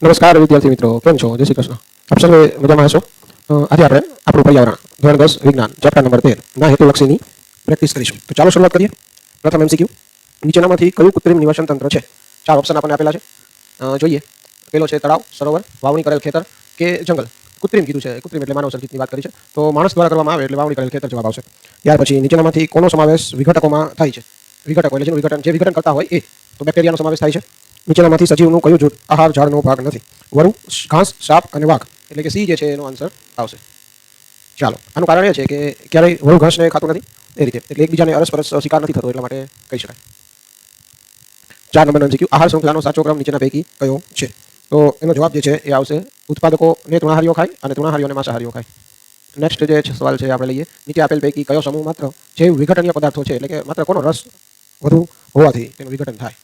નમસ્કાર વિદ્યાર્થી મિત્રો, કેમ છો? જય શ્રી કૃષ્ણ. આપ સર્વે મજામાં હશો? આજે આપણે આપણું પર્યાવરણ ધોરણ 10 વિજ્ઞાન ચેપ્ટર નંબર 13 ના હેતુલક્ષીની પ્રેક્ટિસ કરીશું. તો ચાલો શરૂઆત કરીએ. પ્રથમ એમસીક્યુ, નીચેનામાંથી કયું કૃત્રિમ નિવાસન તંત્ર છે? ચાર ઓપ્શન આપણને આપેલા છે. જોઈએ. પહેલો છે તળાવ, સરોવર, વાવણી કરેલ ખેતર કે જંગલ. કૃત્રિમ કીધું છે, કૃત્રિમ એટલે માનવ સર્જિતની વાત કરી છે. તો માણસ દ્વારા કરવામાં આવે એટલે વાવણી કરેલ ખેતર જવાબ આવશે. ત્યાર પછી નીચેનામાંથી કોનો સમાવેશ વિઘટકોમાં થાય છે? વિઘટકો એટલે જે વિઘટન કરતા હોય એ. તો બેક્ટેરિયાનો સમાવેશ થાય છે. નીચેનામાંથી સજીવનું કયું જૂથ આહાર ઝાડનો ભાગ નથી? વરુ, ઘાસ, સાપ અને વાઘ. એટલે કે સી જે છે એનો આન્સર આવશે. ચાલો, આનું કારણ એ છે કે ક્યારેય વરુ ઘાસને ખાતું નથી એ રીતે, એટલે એકબીજાને અરસપરસ શિકાર નથી થતો, એટલા માટે કહી શકાય. 4 નંબરનો એમસીક્યુ, આહાર શૃંખલાનો સાચો ક્રમ નીચેના પૈકી કયો છે? તો એનો જવાબ જે છે એ આવશે ઉત્પાદકોને તૃણાહારીઓ ખાય અને તૃણાહારીઓને માંસાહારીઓ ખાય. નેક્સ્ટ જે સવાલ છે આપણે લઈએ. નીચે આપેલ પૈકી કયો સમૂહ માત્ર જૈવ વિઘટનીય પદાર્થો છે? એટલે કે માત્ર કોનો રસ વધુ હોવાથી તેનું વિઘટન થાય?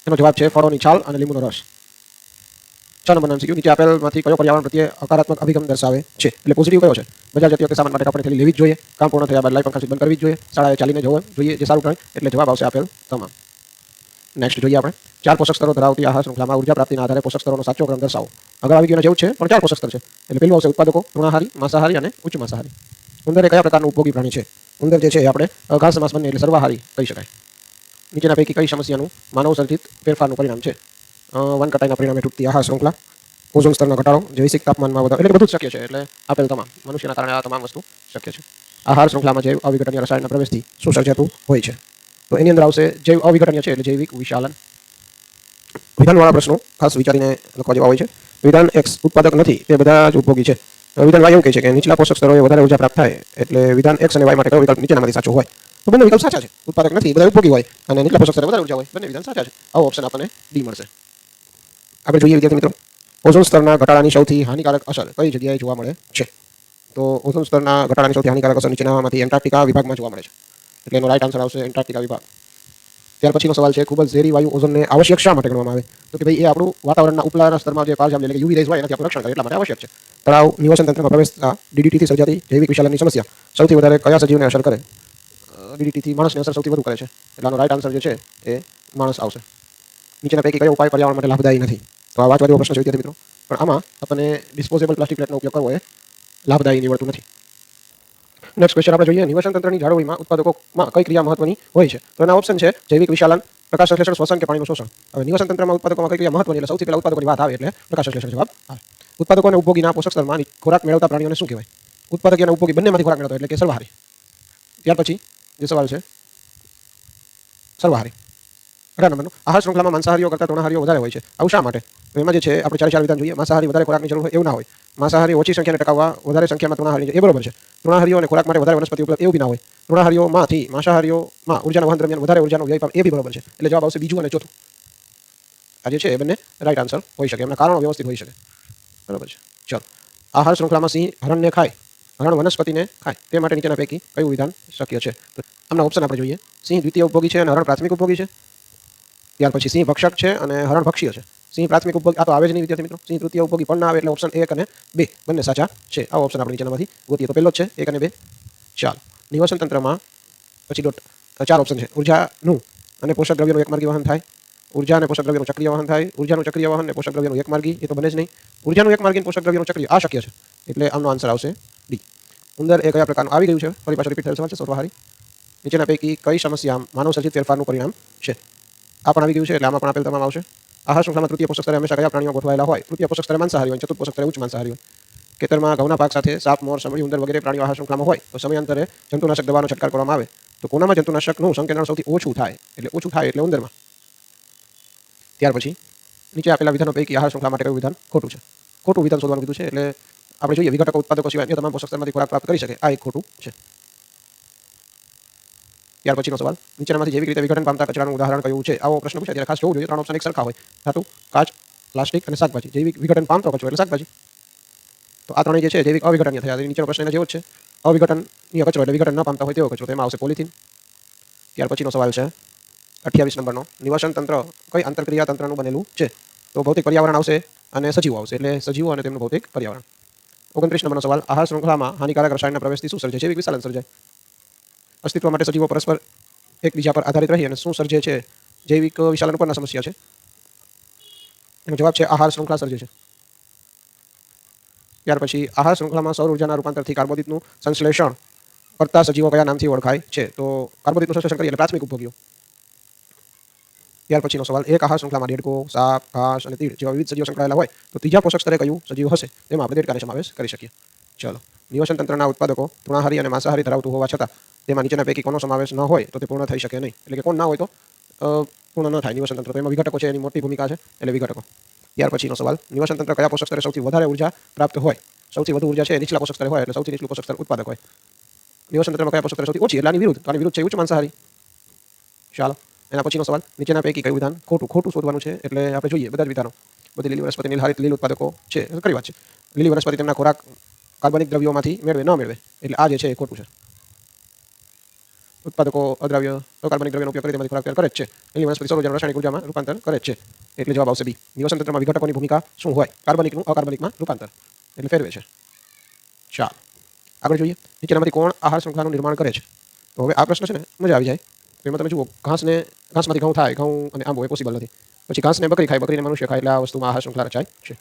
એનો જવાબ છે ફળોની છાલ અને લીંબુનો રસ. 6 નંબરનો એમસીક્યુ, નીચે આપેલમાંથી કયો પર્યાવરણ પ્રત્યે હકારાત્મક અભિગમ દર્શાવે છે? એટલે પોઝિટિવ કયો છે? બજાર જતી વખતે સામાન માટે કપડાની થેલી લેવી જ જોઈએ, કામ પૂર્ણ થયા બાદ લાઈટ પંખા બંધ કરવી જ જોઈએ, શાળાએ ચાલીને જવું જોઈએ જે સારું ગણાય, એટલે જવાબ આવશે આપેલ તમામ. નેક્સ્ટ જોઈએ આપણે. 4 પોષક સ્તરો ધરાવતી આહાર શૃંખલામાં ઉર્જા પ્રાપ્તિના આધારે પોષક સ્તરોનો સાચો ક્રમ દર્શાવો. આગળ આવી ગયો જેવું છે, પણ 4 પોષક સ્તર છે. એટલે પહેલું આવશે ઉત્પાદકો, તૃણાહારી, માંસાહારી અને ઉચ્ચ માંસાહારી. ઉંદર એ કયા પ્રકારનું ઉપભોગી પ્રાણી છે? ઉંદર જે છે આપણે ઘાસ માંસ બંને એટલે સર્વાહારી કહી શકાય. નીચેના પૈકી કઈ સમસ્યાનું માનવ સર્જિત ફેરફારનું પરિણામ છે? વન કટાઈના પરિણામે તૂટતી આહાર શૃંખલા, ઓઝોન સ્તરના ઘટાડો, વૈશ્વિક તાપમાનમાં વધારો, એટલે બધું જ શક્ય છે. એટલે આપેલ તમામ મનુષ્યના કારણે આ તમામ વસ્તુ શક્ય છે. આહાર શૃંખલામાં જૈવ અવિઘટનીય રસાયણના પ્રવેશથી શું સર્જાતું હોય છે? તો એની અંદર આવશે જૈવ અવિઘટનીય છે એટલે જૈવિક વિશાલન. વિધાનવાળા પ્રશ્નો ખાસ વિચારીને લખવા જેવા હોય છે. વિધાન એક્સ ઉત્પાદક નથી તે બધા જ ઉપભોગી છે. વિધાન વાય એવું કહે છે કે નીચલા પોષક સ્તરોએ વધારે ઉર્જા પ્રાપ્ત થાય, એટલે વિધાન એક્સ અને વાય માટે કયો વિકલ્પ નીચેનામાંથી સાચો હોય? તો બંને વિકલ્પ સાચા છે. ઉત્પાદક નથી, બધા ઉપભોગી હોય, અને નીચલા પોષક સ્તરે વધારે ઉર્જા હોય, બંને વિધાન સાચા છે. આવો ઓપ્શન આપણને ડી મળશે. આપણે જોઈએ વિદ્યાર્થી મિત્રો, ઓઝોન સ્તરના ઘટાડાની સૌથી હાનિકારક અસર કઈ જગ્યાએ જોવા મળે છે? તો ઓઝોન સ્તરના ઘટાડાની સૌથી હાનિકારક અસર નીચેનામાંથી એન્ટાર્કટિકા વિભાગમાં જોવા મળે છે. એટલે એનો રાઈટ આન્સર આવશે એન્ટાર્કટિકા વિભાગ. ત્યાર પછીનો સવાલ છે, ખૂબ જ ઝેરી વાયુ ઓઝોનને આવશ્યક શા માટે ગણવામાં આવે? તો કે ભાઈ એ આપણું વાતાવરણના ઉપલાના સ્તરમાં જે પારજામ એટલે કે યુવી રેઝ હોય એનાથી આપણું રક્ષણ કરે એટલા માટે આવશ્યક છે. તળાવ નિવાસન તંત્રમાં પ્રવેશતા ડીડીટીથી સર્જાતી જૈવિક વિશાલનની સમસ્યા સૌથી વધારે કયા સજીવને અસર કરે? ડીડીટીથી માણસને અસર સૌથી વધુ કરે છે, એટલે આનો રાઈટ આન્સર જે છે એ માણસ આવશે. નીચેના પૈકી કયો ઉપાય પર્યાવરણ માટે લાભદાયી નથી? તો આ વાંચવા જેવો પ્રશ્ન છે વિદ્યાર્થી મિત્રો, પણ આમાં આપણને ડિસ્પોઝેબલ પ્લાસ્ટિક પ્લેટનો ઉપયોગ કરવો એ લાભદાયી નીવડતું નથી. નેક્સ્ટ ક્વેશ્ચન આપણે જોઈએ, નિવાસન તંત્રની જાળવણીમાં ઉત્પાદકોમાં કઈ ક્રિયા મહત્વની હોય છે? તો એના ઓપ્શન છે જૈવિક વિશાલન, પ્રકાશ સંશ્લેષણ, શ્વસન કે પાણીનું શોષણ. હવે નિવાસન તંત્રમાં ઉત્પાદકોમાં કઈ ક્રિયા મહત્વની, એટલે સૌથી પહેલા ઉત્પાદકોની વાત આવે એટલે પ્રકાશ સંશ્લેષણ જવાબ આવે. ઉત્પાદકો અને ઉપભોગીના પોષક સ્તરમાં ખોરાક મેળવતા પ્રાણીઓને શું કહેવાય? ઉત્પાદક અને ઉપભોગી બંનેમાંથી ખોરાક મેળવતા એટલે કે સર્વાહારી. ત્યાર પછી જે સવાલ છે સર્વાહારી. 18 નંબરનો, આહાર શૃંખલામાં માંસાહારીઓ કરતાં તૃણાહારીઓ વધારે હોય છે, આવું શા માટે? તો એમાં જે છે આપણે ચાર વિધાન જોઈએ. માંસાહારી વધારે ખોરાકની જરૂર હોય એવું ના હોય. માંસાહારી ઓછી સંખ્યાને ટકાવવા વધારે સંખ્યામાં તૃણાહારી એ બરોબર છે. તૃણાહારીઓ અને ખોરાક માટે વધારે વનસ્પતિ ઉપલબ્ધ એવું બી ના હોય. તૃણાહારીઓમાંથી માંસાહારીઓમાં ઉર્જાના વહન દરમિયાન વધારે ઉર્જાનો વ્યય પામે એ બી બરોબર છે. એટલે જવાબ આવશે બીજું અને ચોથું. આ જે છે એ બંને રાઈટ આન્સર હોઈ શકે, એમના કારણો વ્યવસ્થિત હોઈ શકે. બરોબર છે. ચલો, આહાર શૃંખલામાં સિંહ હરણને ખાય, હરણ વનસ્પતિને ખાય, તે માટે નીચેના પૈકી કયું વિધાન શક્ય છે? આમના ઓપ્શન આપણે જોઈએ. સિંહ દ્વિતીય ઉપભોગી છે અને હરણ પ્રાથમિક ઉપભોગી છે. ત્યાર પછી સિંહ ભક્ષક છે અને હરણ ભક્ષીય છે. સિંહ પ્રાથમિક ઉપભોગી આ તો આવે જ નહીં વિદ્યાર્થી મિત્રો. સિંહ તૃતીય ઉપભોગી પણ ના આવે, એટલે ઓપ્શન 1 અને 2 બંને સાચા છે. આવો ઓપ્શન આપણે નીચેનામાંથી ગોતીએ તો પહેલો જ છે 1 અને 2. ચાલો, નિવાસન તંત્રમાં પછી 4 ઓપ્શન છે. ઉર્જાનું અને પોષક દ્રવ્યોનું એકમાર્ગી વહન થાય, ઉર્જા અને પોષક દ્રવ્યોનું ચક્રીય વહન થાય, ઉર્જાનું ચક્રીય વહન અને પોષક દ્રવ્યોનું એકમાર્ગી, એ તો બને જ નહીં. ઉર્જાનું એકમાર્ગી અને પોષક દ્રવ્યોનું ચક્રીય આ શક્ય છે, એટલે આમનો આન્સર આવશે ડી. ઉંદર એ કયા પ્રકારનું આવી ગયું છે? ફરી પાછો રિપીટ થયેલ સવાલ છે. સર્વાહારી. નીચેના પૈકી કઈ સમસ્યા માનવ સર્જિત ફેરફારનું પરિણામ છે? આ પણ આવી ગયું છે, એટલે આમાં પણ આપેલ તમામ આવશે. આહાર શૃંખલામાં તૃતીય પોષક સ્તરે હંમેશા કયા પ્રાણીઓ ગોઠવાયેલા હોય? તૃતીય પોષક સ્તરે માંસાહારી હોય, ચતુર્થ પોષક સ્તરે ઉચ્ચ માંસાહારી હોય. ખેતરમાં ઘઉંના પાક સાથે સાપ, મોર, સમડી, ઉંદર વગેરે પ્રાણીઓ આહાર શૃંખલામાં હોય તો સમયાંતરે જંતુનાશક દવાનો છંટકાવ કરવામાં આવે તો કોનામાં જંતુનાશકનું સંકેન્દ્રણ સૌથી ઓછું થાય? એટલે ઉંદરમાં. ત્યાર પછી નીચે આપેલા વિધાનો પૈકી આહાર શૃંખલા માટે કયું વિધાન ખોટું છે? ખોટું વિધાન શોધવાનું કીધું છે, એટલે આપણે જોઈએ વિઘટકો ઉત્પાદકો સિવાય અન્ય તમામ પોષક સ્તરમાંથી ખોરાક પ્રાપ્ત કરી શકે, આ એક ખોટું છે. ત્યાર પછીનો સવાલ, નીચેનામાંથી જૈવિક રીતે વિઘટન પામતા કચરાનું ઉદાહરણ કયું છે? આવો પ્રશ્ન પૂછાય ત્યારે ખાસ જોવું જોઈએ. 3 ઓપ્શન એક સરખા હોય, ધાતુ, કાચ, પ્લાસ્ટિક અને શાકભાજી. જૈવિક વિઘટન પામતો કચરો એટલે શાકભાજી. તો આ ત્રણેય જે છે જૈવિક અવિઘટનીય થયા. નીચેનો પ્રશ્ન એના જેવો જ છે. અવિઘટનીય કચરો એટલે વિઘટન ન પામતા હોય તેવો કચરો, તેમાં આવશે પોલિથીન. ત્યાર પછીનો સવાલ છે 28 નંબરનો, નિવાસન તંત્ર કઈ આંતરક્રિયા તંત્રનું બનેલું છે? તો ભૌતિક પર્યાવરણ આવશે અને સજીવો આવશે, એટલે સજીવો અને તેમનું ભૌતિક પર્યાવરણ. 29 નંબરનો સવાલ, આહાર શૃંખલામાં હાનિકારક રસાયણના પ્રવેશથી શું સર્જાય? જૈવિક વિશાલન સર્જાય. અસ્તિત્વ માટે સજીવો પરસ્પર એકબીજા પર આધારિત રહી અને શું સર્જે છે? જૈવિક વિશાલન ઉપરના સમસ્યા છે. એનો જવાબ છે આહાર શૃંખલા સર્જે છે. ત્યાર પછી આહાર શૃંખલામાં સૌર ઉર્જાના રૂપાંતરથી કાર્બોદિતનું સંશ્લેષણ કરતા સજીવો કયા નામથી ઓળખાય છે? તો કાર્બોદિતનું સંશ્લેષણ કરીએ એટલે પ્રાથમિક ઉપભોગીઓ. ત્યાર પછીનો સવાલ, એક આહાર શૃંખલામાં દેડકો, સાપ, ઘાસ અને તીડ જેવા વિવિધ સજીવો સંકળાયેલા હોય તો ત્રીજા પોષક સ્તરે કયું સજીવ હશે? તેમાં આપણે દેડકાને સમાવેશ કરી શકીએ. ચલો, નિવસન તંત્રના ઉત્પાદકો તૃણાહારી અને માંસાહારી ધરાવતું હોવા છતાં તેમાં નીચેના પૈકી કોનો સમાવેશ ન હોય તો તે પૂર્ણ થઈ શકે નહીં. એટલે કે કોણ ના હોય તો પૂર્ણ ન થાય નિવસન તંત્ર. તો એમાં વિઘટકો છે, એની મોટી ભૂમિકા છે, એટલે વિઘટકો. ત્યાર પછીનો સવાલ, નિવસન તંત્ર કયા પોષક સ્તરે સૌથી વધારે ઉર્જા પ્રાપ્ત હોય? સૌથી વધુ ઉર્જા છે નીચલા પોષક સ્તરે હોય, એટલે સૌથી નીચલું પોષક સ્તર ઉત્પાદક હોય. નિવસન તંત્રમાં કયા પોષક સ્તરે સૌથી ઓછી? એટલે આની વિરુદ્ધ. તો આની વિરુદ્ધ છે ઉચ્ચ માંસાહારી. ચાલો, એના પછીનો સવાલ, નીચેના પૈકી કયું વિધાન ખોટું શોધવાનું છે? એટલે આપણે જોઈએ બધા જ વિધાનો. બધી લીલી વનસ્પતિ નીલહારિત લીલ ઉત્પાદકો છે, ખરી વાત છે. લીલી વનસ્પતિ તેમના ખોરાક કાર્બનિક દ્રવ્યોમાંથી મેળવે ન મેળવે, એટલે આ જે છે એ ખોટું છે. ઉત્પાદકો અદ્રાવ્ય અકાર્બનિક દ્રવ્યનો ઉપયોગ કરી તેમાંથી ખોરાક તૈયાર કરે જ છે. લીલી વનસ્પતિ સૌર ઉર્જાનું રાસાયણિક ઉર્જામાં રૂપાંતર કરે જ છે, એટલે જવાબ આવશે બી. નિવસન તંત્રમાં વિઘટકોની ભૂમિકા શું હોય? કાર્બનિકનું અકાર્બનિકમાં રૂપાંતર, એટલે ફેરવે છે. ચાલો, આગળ જોઈએ, નીચેનામાંથી કોણ આહાર શૃંખલાનું નિર્માણ કરે છે? તો હવે આ પ્રશ્ન છે ને મજા આવી જાય. તો એમાં તમે જુઓ, ઘાસમાંથી ઘઉં થાય, ઘઉં અને આંબો એ પોસિબલ નથી. પછી ઘાસને બકરી ખાય, બકરીને મનુષ્ય ખાય, એટલે આ વસ્તુમાં આહાર શૃંખલા રચાય છે.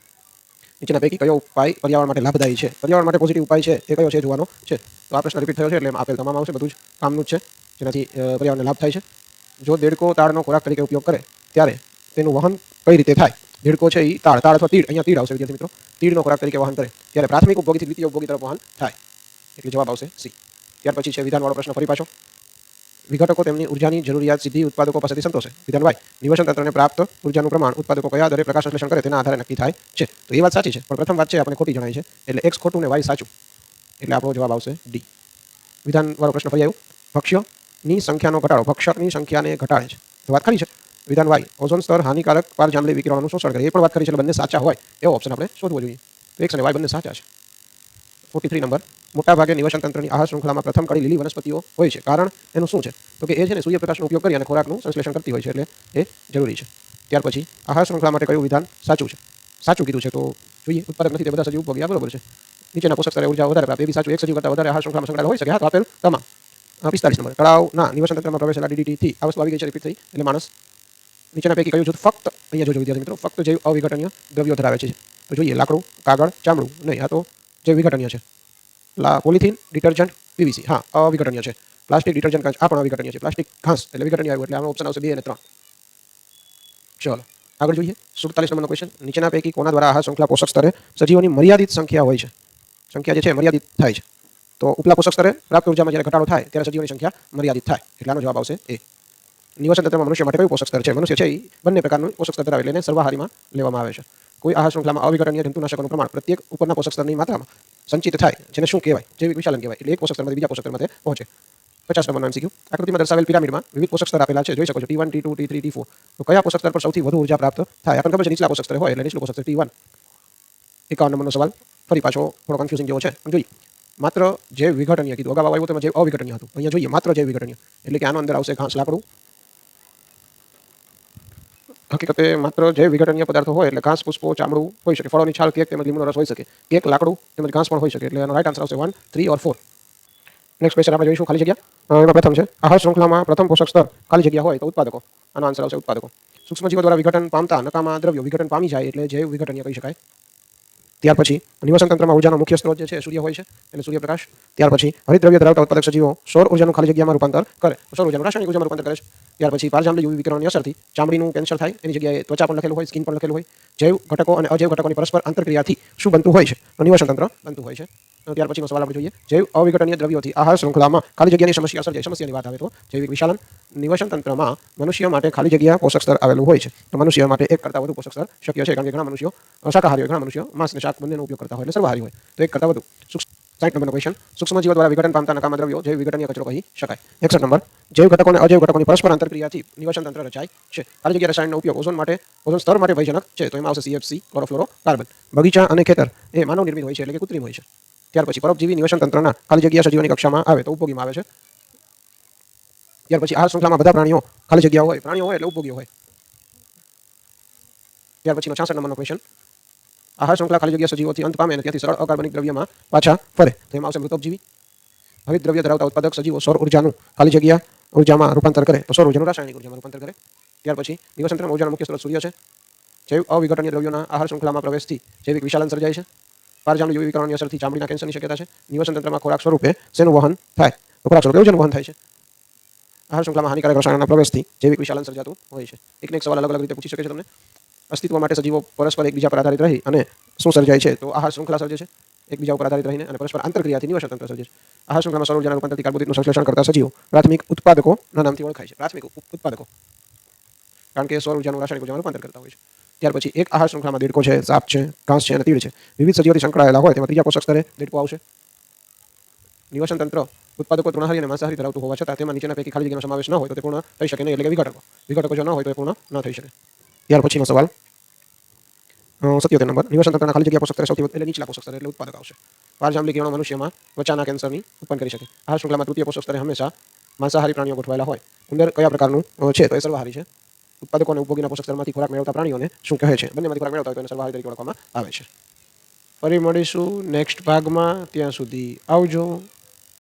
નીચેના પૈકી કયો ઉપાય પર્યાવરણ માટે લાભદાયી છે? પર્યાવરણ માટે પોઝિટિવ ઉપાય છે એ કયો છે જોવાનો છે. તો આ પ્રશ્ન રિપીટ થયો છે, એટલે આપેલ તમામ આવશે. બધું જ કામનું જ છે, જેનાથી પર્યાવરણને લાભ થાય છે. જો દેડકો તાડનો ખોરાક તરીકે ઉપયોગ કરે ત્યારે તેનું વહન કઈ રીતે થાય? દેડકો છે એ તાડ અથવા તીડ, અહીંયા તીડ આવશે વિદ્યાર્થી મિત્રો. તીડનો ખોરાક તરીકે વહન કરે ત્યારે પ્રાથમિક ઉપભોગીથી દ્વિતીય ઉપભોગી તરફ વહન થાય, એટલે જવાબ આવશે સી. ત્યાર પછી છે વિધાનવાળો પ્રશ્ન ફરી પાછો. વિઘટકો તેમની ઉર્જાની જરૂરિયાત સીધી ઉત્પાદકો પાસેથી સંતોષે. વિધાન વાય, નિવસન તંત્રને પ્રાપ્ત ઉર્જાનું પ્રમાણ ઉત્પાદકો કયા દરે પ્રકાશ સંશ્લેષણ કરે તેના આધારે નક્કી થાય છે. તો એ વાત સાચી છે, પણ પ્રથમ વાત છે આપણે ખોટી જણાય છે, એટલે એક્સ ખોટું ને વાય સાચું, એટલે આપણો જવાબ આવશે ડી. વિધાનવાળો પ્રશ્ન ફરી આવ્યો. ભક્ષ્યની સંખ્યાનો ઘટાડો ભક્ષકની સંખ્યાને ઘટાડે છે, તો વાત ખરી છે. વિધાન વાય, ઓઝોન સ્તર હાનિકારક પારજાંબલી વિકિરણોનું શોષણ કરે, એ પણ વાત કરી છે, એટલે બંને સાચા હોય એવો ઓપ્શન આપણે શોધવો જોઈએ. તો એક્સ અને વાય બંને સાચા છે. 43 નંબર, મોટાભાગે નિવસન તંત્રની આહાર શૃંખલામાં પ્રથમ કડી લીલી વનસ્પતિઓ હોય છે, કારણ એનું શું છે? તો કે એ છે ને સૂર્યપ્રકાશનો ઉપયોગ કરી અને ખોરાકનું સંશ્લેષણ કરતી હોય છે, એટલે એ જરૂરી છે. ત્યાર પછી આહાર શૃંખલા માટે કયું વિધાન સાચું છે? સાચું કીધું છે, તો જોઈએ. ઉત્પાદક નથી તે બધા સજીવ ઉપભોગી, આ બરોબર છે. નીચેના પોષક સ્તરે ઉર્જા વધારે પ્રાપ્ત, એ બી સાચું. એક સજીવ કરતાં વધારે આહાર શૃંખલામાં સંકળાયેલા હોઈ શકે. હા, તો આપેલ તમામ. 45 નંબર, તળાવના નિવસન તંત્રમાં પ્રવેશેલા ડીડીટીથી આ વસ્તુ આવી ગઈ છે, રિપીટ થઈ, એટલે માણસ. નીચેના પૈકી કયું જૂથ ફક્ત, અહીંયા જોજો વિદ્યાર્થી મિત્રો, ફક્ત જૈવ અવિઘટનીય દ્રવ્યો ધરાવે છે? તો જોઈએ, લાકડું, કાગળ, ચામડું. નહીં, આ તો જૈવ વિઘટનીય છે. પોલિથીન, ડિટર્જન્ટ, પીવીસી, હા અવિઘટનીય છે. પ્લાસ્ટિક, ડિટર્જન્ટ, કાચ, આ પણ અવિઘટનીય છે. પ્લાસ્ટિક, ઘાસ, એટલે વિઘટનીય આવ્યું, એટલે આનો ઓપ્શન આવશે 2 અને 3. ચલો, આગળ જોઈએ. 47 નંબરનો ક્વેશ્ચન, નીચેના પૈકી કોના દ્વારા આહાર શૃંખલા પોષક સ્તરે સજીવોની મર્યાદિત સંખ્યા હોય છે? સંખ્યા જે છે મર્યાદિત થાય છે. તો ઉપલા પોષક સ્તરે પ્રાપ્ત ઉર્જામાં જ્યારે ઘટાડો થાય ત્યારે સજીવોની સંખ્યા મર્યાદિત થાય, એટલે આનો જવાબ આવશે એ. નિવસન તંત્રમાં મનુષ્ય માટે કયું પોષક સ્તર છે? મનુષ્ય છે એ બંને પ્રકારનું પોષક સ્તર ધરાવે, એટલે એને સર્વાહારીમાં લેવામાં આવે છે. કોઈ આહાર શૃંખલામાં અવિઘટનીય જંતુનાશકોનું પ્રમાણ પ્રત્યેક ઉપરના પોષક સ્તરની માત્રામાં સંચિત થાય, જેને શું કહેવાય? જૈવિક વિશાલન કહેવાય. એટલે એક પોષક સ્તરમાંથી બીજા પોષક સ્તરમાં પહોંચે. 50 નંબરનો MCQ, આકૃતિમાં દર્શાવેલ પિરામિડમાં વિવિધ પોષક સ્તર આપેલા છે, જોઈ શકો છો, T1, T2, T3, T4. તો કયા પોષક સ્તર પર સૌથી વધુ ઉર્જા પ્રાપ્ત થાય? આપણને ખબર છે નીચલા પોષક સ્તર હોય, એટલે નીચલું પોષક સ્તર T1. 51 નંબરનો સવાલ ફરી પાછો થોડો કન્ફ્યુઝિંગ જેવો છે, પણ જોઈએ. માત્ર જૈવ વિઘટનીય કીધું, અગાઉ આવ્યું તેમાં જૈવ અવિઘટનીય હતું. અહીંયા જોઈએ માત્ર જૈવ વિઘટનીય, એટલે કે આનો અંદર આવશે ઘાસ, લાકડું. હકીકતે માત્ર જૈવ વિઘટનીય પદાર્થો હોય એટલે ઘાસ, પુષ્પો, ચામડું હોઈ શકે, ફળોની છાલ, કેક તેમજ લીંબુનો રસ હોઈ શકે, કેક, લાકડું તેમજ ઘાસ પણ હોઈ શકે, એટલે એનો રાઈટ આન્સર આવશે 1, 3 ઓર 4. નેક્સ્ટ ક્વેશ્ચન આપણે જોઈશું, ખાલી જગ્યા. એમાં પ્રથમ છે, આહાર શૃંખલામાં પ્રથમ પોષક સ્તર ખાલી જગ્યા હોય તો ઉત્પાદકો. આનો આન્સર આવશે ઉત્પાદકો. સૂક્ષ્મજીવો દ્વારા વિઘટન પામતા નકામા દ્રવ્યો વિઘટન પામી જાય એટલે જૈવ વિઘટનીય કહી શકાય. ત્યાર પછી નિવસન તંત્રમાં ઉર્જાનો મુખ્ય સ્ત્રોત જે છે સૂર્ય હોય છે, એટલે સૂર્યપ્રકાશ. ત્યાર પછી હરિતદ્રવ્ય ધરાવતા ઉત્પાદક સજીવો સૌર ઉર્જાનું ખાલી જગ્યામાં રૂપાંતર કરે, સૌર ઉર્જાનું રાસાયણિક ઉર્જામાં રૂપાંતર કરે છે. ત્યાર પછી પારજાંબલી યુવી વિકિરણની અસરથી ચામડીનું કેન્સર થાય, એની જગ્યાએ ત્વચા પણ લખેલું હોય, સ્કિન પણ લખેલું હોય. જૈવ ઘટકો અને અજૈવ ઘટકોની પરસ્પર આંતરક્રિયાથી શું બનતું હોય છે? તો નિવસન તંત્ર બનતું હોય છે. ત્યાર પછીનો સવાલ આપણે જોઈએ, જૈવ અવિઘટનીય દ્રવ્યોથી આહાર શૃંખલામાં ખાલી જગ્યાની સમસ્યા સર્જાય. સમસ્યાની વાત આવે તો જૈવિક વિશાલન. નિવસન તંત્રમાં મનુષ્ય માટે ખાલી જગ્યા પોષક સ્તર આવેલું હોય છે, તો મનુષ્ય માટે એક કરતાં વધુ પોષક સ્તર શક્ય છે, કારણ કે ઘણા મનુષ્યો શાકાહારી હોય, ઘણા મનુષ્યો માંસ અને શાક બંનેનો ઉપયોગ કરતા હોય, એટલે સર્વાહારી હોય, તો એક કરતાં વધુ. 60 નંબરનો ક્વેશ્ચન, સૂક્ષ્મજીવો દ્વારા વિઘટન પામતા નકામા દ્રવ્યો જૈવ વિઘટનીય કચરો કહી શકાય. 61 નંબર, જૈવ ઘટકો અને અજૈવ ઘટકોની પરસ્પર આંતરક્રિયાથી નિવસન તંત્ર રચાય છે. ખાલી જગ્યા રસાયણનો ઉપયોગ ઓઝોન સ્તર માટે ભયજનક છે, તો એમાં આવશે CFC, ક્લોરોફ્લોરોકાર્બન. બગીચા અને ખેતર એ માનવ નિર્મિત હોય છે, એટલે કે કૃત્રિમ હોય છે. ત્યાર પછી પરોપજીવી નિવસન તંત્રના ખાલી જગ્યા સજીવોની કક્ષામાં આવે તો ઉપભોગીમાં આવે છે. ત્યાર પછી આહાર શૃંખલામાં બધા પ્રાણીઓ ખાલી જગ્યા હોય, પ્રાણીઓ હોય એટલે ઉપભોગીઓ હોય. ત્યાર પછીનો 66 નંબરનો ક્વેશ્ચન, આહાર શૃંખલા ખાલી જગ્યા સજીવોથી અંત પામે અને ત્યાંથી સરળ અકાર્બનિક દ્રવ્યમાં પાછા ફરે, તો એમાં આવશે મૃતોપજીવી. હરિત દ્રવ્ય ધરાવતા ઉત્પાદક સજીવો સૌર ઉર્જાનું ખાલી જગ્યા ઉર્જામાં રૂપાંતર કરે, તો સૌર ઉર્જાનું રાસાયણિક ઉર્જામાં રૂપાંતર કરે. ત્યાર પછી નિવસન તંત્રમાં ઉર્જાનો મુખ્ય સ્ત્રોત સૂર્ય છે. જૈવ અવિઘટનીય દ્રવ્યોના આહાર શૃંખલામાં પ્રવેશથી જૈવિક વિશાલન સર્જાય છે. પારજાનું યુવીકરણની અસરથી ચામડીના કેન્સરની શક્યતા છે. નિવસન તંત્રમાં ખોરાક સ્વરૂપે શેનું વહન થાય? તો ખોરાક સ્વરૂપે જેનું વહન થાય છે. આહાર શૃંખલામાં હાનિકારક રસાયણોના પ્રવેશથી જૈવિક વિશાલન સર્જાતું હોય છે. એકને એક સવાલ અલગ અલગ રીતે પૂછી શકે છે તમને. અસ્તિત્વ માટે સજીવો પરસ્પર એકબીજા પર આધારિત રહી અને શું સર્જાય છે? તો આહાર શૃંખલા સર્જે છે. એકબીજા ઉપર આધારિત રહીને અને પરસ્પર આંતરક્રિયાથી નિવસન તંત્ર સર્જે છે. આહાર શૃંખલામાં સૌર ઊર્જાના રૂપાંતરથી કાર્બોદિતનું સંશ્લેષણ કરતા સજીવો પ્રાથમિક ઉત્પાદકોના નામથી ઓળખાય છે. પ્રાથમિક ઉત્પાદકો, કારણ કે સૌર ઊર્જાનું રાસાયણિક ઊર્જામાં રૂપાંતર કરતા હોય છે. ત્યાર પછી એક આહાર શૃંખલામાં દેડકો છે, સાપ છે, ઘાસ છે અને તીડ છે. વિવિધ સજીવોથી સંકળાયેલા હોય તેમાં ત્રીજા પોષક સ્તરે દેડકો આવશે. નિવસન તંત્ર ઉત્પાદકો તૃણાહારી અને માંસાહારી ધરાવતું હોવા છતાં તેમાં નીચેના પૈકી ખાલી જગ્યાનો સમાવેશ ન હોય તો તે પૂર્ણ થઈ શકે નહીં, એટલે કે વિઘટકો જો ન હોય તો એ પૂર્ણ ન થઈ શકે. ત્યાર પછીનો સવાલ 77 નંબર. નિવસન તંત્રના ખાલી જગ્યા પોષક સ્તરે સૌથી એટલે નીચલા પોષક સ્તરે એટલે ઉત્પાદક આવશે. પારજાંબલી કિરણો મનુષ્યમાં ત્વચાના કેન્સરની ઉત્પન્ન કરી શકે. આહાર શૃંખલામાં તૃતીય પોષક સ્તરે હંમેશા માંસાહારી પ્રાણીઓ ગોઠવાયેલા હોય. ઉંદર કયા પ્રકારનું છે? તો એ સર્વાહારી છે. ઉત્પાદકો અને ઉપભોગીના પોષક સ્તરમાંથી ખોરાક મેળવતા પ્રાણીઓને શું કહે છે? બંનેમાંથી ખોરાક મેળવતા હોય તો એને સર્વાહારી તરીકે ઓળખવામાં આવે છે. ફરી મળીશું નેક્સ્ટ ભાગમાં. ત્યાં સુધી આવજો.